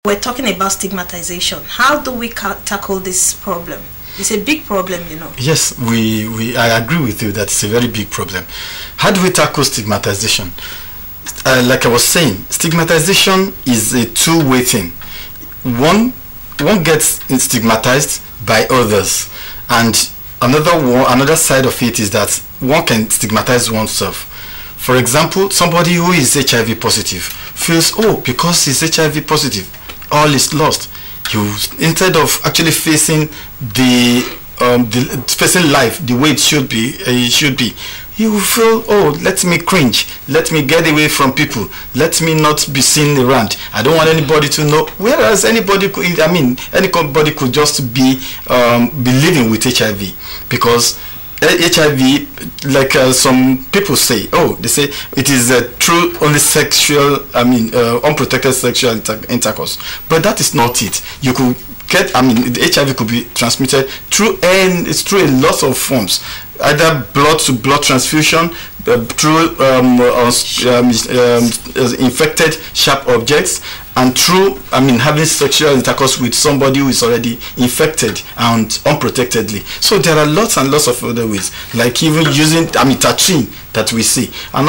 We're talking about stigmatization. How do we tackle this problem? It's a big problem, you know. Yes, I agree with you that it's a very big problem. How do we tackle stigmatization? Like I was saying, stigmatization is a two-way thing. One gets stigmatized by others, and another side of it is that one can stigmatize oneself. For example, somebody who is HIV positive feels, oh, because he's HIV positive, all is lost. Instead of actually facing facing life the way it should be, you will feel, oh, let me cringe, let me get away from people, let me not be seen around, I don't want anybody to know. Whereas anybody could just be living with HIV, because HIV, like some people say, they say it is a true only sexual, unprotected sexual intercourse, but that is not it. You could get, the HIV could be transmitted through a lot of forms, either blood to blood transfusion, through infected sharp objects, and through having sexual intercourse with somebody who is already infected and unprotectedly. So there are lots and lots of other ways, like even using tattooing that we see, and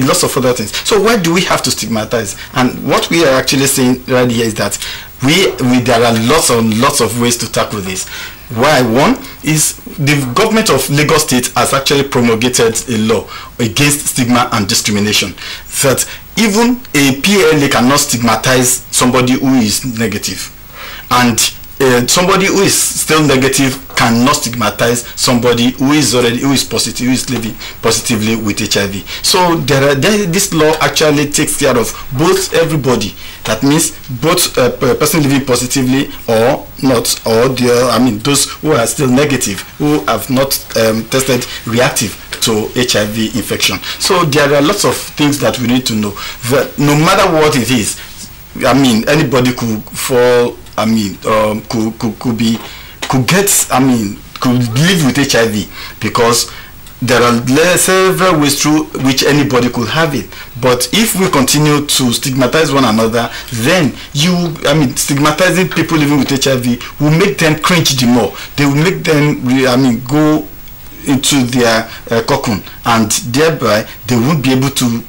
lots of other things. So why do we have to stigmatize? And what we are actually saying right here is that there are lots and lots of ways to tackle this. Why? One is the government of Lagos State has actually promulgated a law against stigma and discrimination, that even a PLA cannot stigmatize somebody who is negative, and somebody who is still negative cannot stigmatize somebody who is positive, who is living positively with HIV. So this law actually takes care of both everybody. That means both a person living positively or not, or those who are still negative, who have not tested reactive to HIV infection. So there are lots of things that we need to know. That no matter what it is, anybody could fall. Could live with HIV, because there are several ways through which anybody could have it. But if we continue to stigmatize one another, then stigmatizing people living with HIV will make them cringe the more. They will make them go into their cocoon, and thereby they won't be able to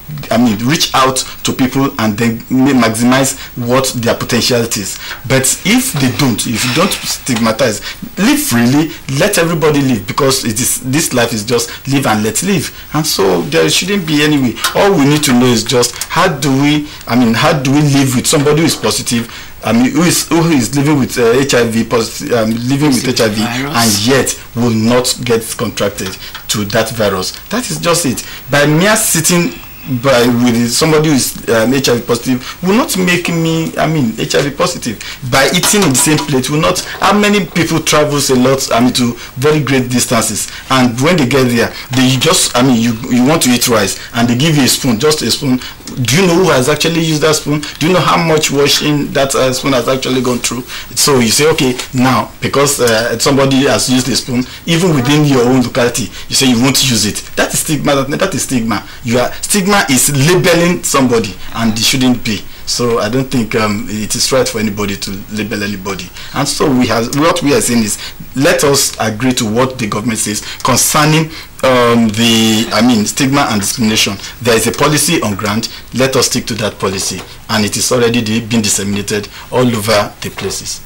reach out to people and then maximize what their potentiality is. But if you don't stigmatize, live freely, let everybody live, because this life is just live and let live. And so there shouldn't be any way. All we need to know is just how do we live with somebody who is positive, who is living with HIV positive, living with HIV virus, and yet will not get contracted to that virus. That is just it. By mere sitting with somebody who is HIV positive will not make me HIV positive. By eating in the same plate will not. How many people travels a lot to very great distances, and when they get there, they just you want to eat rice and they give you a spoon, just a spoon. Do you know who has actually used that spoon? Do you know how much washing that spoon has actually gone through? So you say, okay, now because somebody has used a spoon, even within your own locality, you say you won't use it. That is stigma. That is stigma. Stigma is labeling somebody, and it shouldn't be. So I don't think it is right for anybody to label anybody. And so what we are saying is, let us agree to what the government says concerning stigma and discrimination. There is a policy on ground. Let us stick to that policy, and it is already being disseminated all over the places.